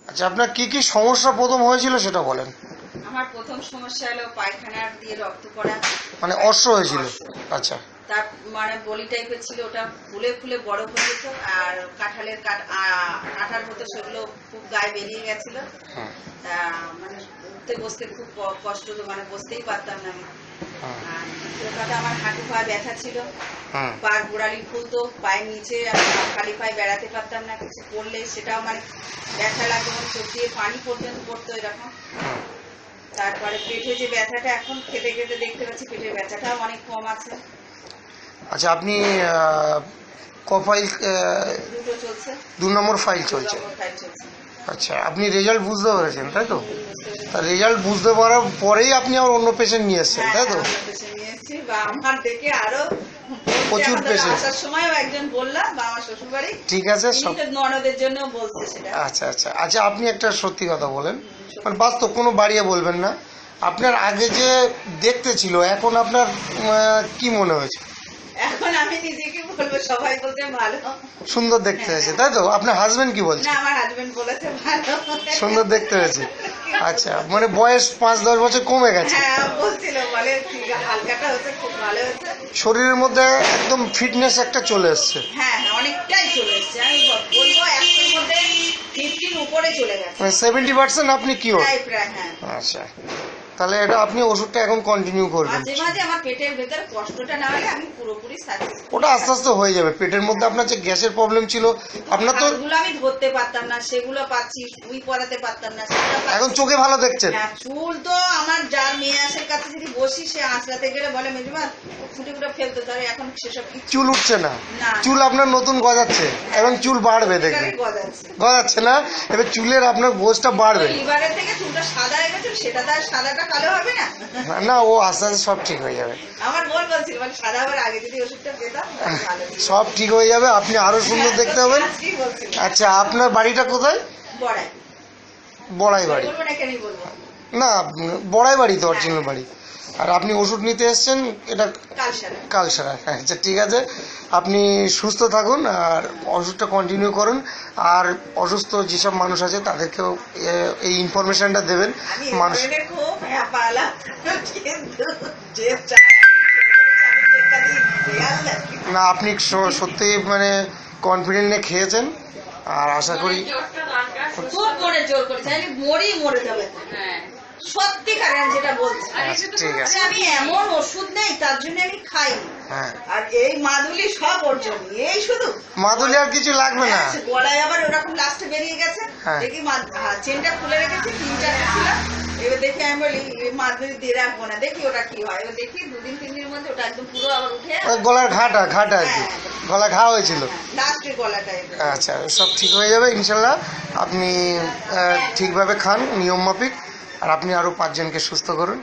আচ্ছা, আপনার কি কি সমস্যা প্রথম হয়েছিল সেটা বলেন। আমার প্রথম সমস্যা হলো পায়খানা দিয়ে রক্ত পড়া, মানে অশ্ব হয়েছিল? আচ্ছা। তার মানে বলি টাইপের ছিল, ওটা ফুলে ফুলে বড় হয়ে যেত, আর কাঁঠালের আঠার হতো, সেগুলো খুব গায়ে বেরিয়ে গেছিল। হুম। তা মানে উঠতে বসতে খুব কষ্ট, মানে বসতেই পারতাম না আমি। আর দ্বিতীয় কথা, আমার হাঁটু পা ব্যথা ছিল, পায়ের গোড়ালি ফুলতো, পায়ের নিচে আমি খালি পায়ে বেড়াতে পারতাম না, কিছু পড়লে সেটাও মানে ব্যথা লাগতো, মানে চোখ দিয়ে পানি পর্যন্ত পড়তো এরকম। তারপরে পেটে যে ব্যথাটা, এখন খেতে খেতে দেখতে পাচ্ছি পেটের ব্যথাটাও অনেক কম আছে। আচ্ছা, আপনি ক ফাইল? দুটো চলছে, 2 নম্বর ফাইল চলছে। ফাইল চলছে। আচ্ছা, আপনি রেজাল্ট বুঝতে পেরেছেন তাই তো? তা রেজাল্ট বুঝতে পারার পরেই আপনি আবার অন্য পেশেন্ট নিয়ে এসছেন তাই তো? নিয়ে এসেছি, বা আমার দেখে আরো প্রচুর পেশেন্ট। আসার সময়ও একজন বললাম, বা আমার শ্বশুর বাড়ি, ঠিক আছে, সব ননদের জন্য বলছে সেটা। আচ্ছা আচ্ছা আচ্ছা, আপনি একটা সত্যি কথা বলেন, মানে বাস্তব, কোনো বাড়িয়ে বলবেন না। আপনার আগে যে দেখতে ছিল, এখন আপনার কি মনে হয়েছে? এখন আমি নিজেকে বলবো, সবাই বলতে ভালো, সুন্দর দেখতে হয়েছে তাই তো? আপনার হাজবেন্ড কি বলছে? না, আমার হাজবেন্ড বলেছে ভালো, সুন্দর দেখতে হয়েছে। আচ্ছা, মানে বয়স 5-10 বছর কমে গেছে? হ্যাঁ, বলছিল, বলে ঠিক হালকাটা হচ্ছে, খুব ভালো হচ্ছে, শরীরের মধ্যে একদম ফিটনেস একটা চলে এসছে। হ্যাঁ অনেকটাই চলে এসছে, আমি বলবো 100-এর মধ্যে 50 উপরে চলে গেছে, মানে 70% আপনি কিওর? প্রায়। হ্যাঁ, আচ্ছা, তাহলে এটা আপনি ওষুধটা এখন কন্টিনিউ করবেন। মাঝে মাঝে আমার পেটের ভেতর কষ্টটা না হলে আমি পুরোপুরি সাকসেস। ওটা আস্তে আস্তে হয়ে যাবে। পেটের মধ্যে আপনার যে গ্যাসের প্রবলেম ছিল, আপনার তো ওগুলো আমি ধরতে পারতাম না, সেগুলো পাচ্ছি, সুই পরাতে পারতাম না, সেটা পাচ্ছি। এখন চোখে ভালো দেখছেন? হ্যাঁ, চুল তো আমার যার মেয়ে আসের কাছে যদি বসি, সে আঁচড়াতে গেলে বলে মেজমা ফুটে ফুটে ফেলতে, ধরে এখন সেসব চুল উঠছে না, না। চুল আপনার নতুন গজাচ্ছে, এবং চুল বাড়বে দেখবেন। গজাচ্ছে না, এবার চুলের আপনার গোছটা বাড়বে। লিভারের থেকে চুলটা সাদা হয়ে গেছে, সেটা তার সাদাটা কালো হবে না? না, ও আস্তে আস্তে সব ঠিক হয়ে যাবে। আমার বোন বলছিল, মানে সাদা হওয়ার আগে যদি ওষুধটা পেতাম ভালো ছিল। সব ঠিক হয়ে যাবে, আপনি আরো সুন্দর দেখতে হবেন। আচ্ছা, আপনার বাড়িটা কোথায়? বড়াই। বড়াই বাড়ি? বলবো না, কেন বলবো না, বড়াই বাড়ি তো অরিজিনাল বাড়ি। আর আপনি ওষুধ নিতে এসছেন এটা কালসারা? আচ্ছা, ঠিক আছে, আপনি সুস্থ থাকুন আর ওষুধটা কন্টিনিউ করুন। আর অসুস্থ যেসব মানুষ আছে তাদেরকেও এই ইনফরমেশনটা দেবেন। মানুষ না, আপনি সত্যি মানে কনফিডেন্ট নিয়ে খেয়েছেন, আর আশা করি খুব মনে জোর করেছে, আমি মরে যাবে সত্যিকারে, যেটা বলছি। ঠিক আছে, আমি এমন ওষুধ নেই তার জন্য আমি খাই। হ্যাঁ, আর এই মাদুলি সব ওর জন্য, এই শুধু মাদুলি, আর কিছু লাগবে না। গলায় আবার ওরকম লাস্টে বেরিয়ে গেছে, দেখি চেনটা খুলে রেখেছি, 3-4টা ছিল, এবার দেখি আমি বলি মাদুলি দিয়ে রাখবো না, দেখি ওটা কি হয়। এবার দেখি 2-3 দিনের মধ্যে ওটা একদম পুরো আবার উঠে গলার ঘাটা আর কি, গলা ঘা হয়েছিল লাস্টের গলাটা। আচ্ছা, সব ঠিক হয়ে যাবে ইনশাল্লাহ। আপনি ঠিকভাবে খান, নিয়ম মাফিক, আর আপনি আরো 5 জনকে সুস্থ করুন।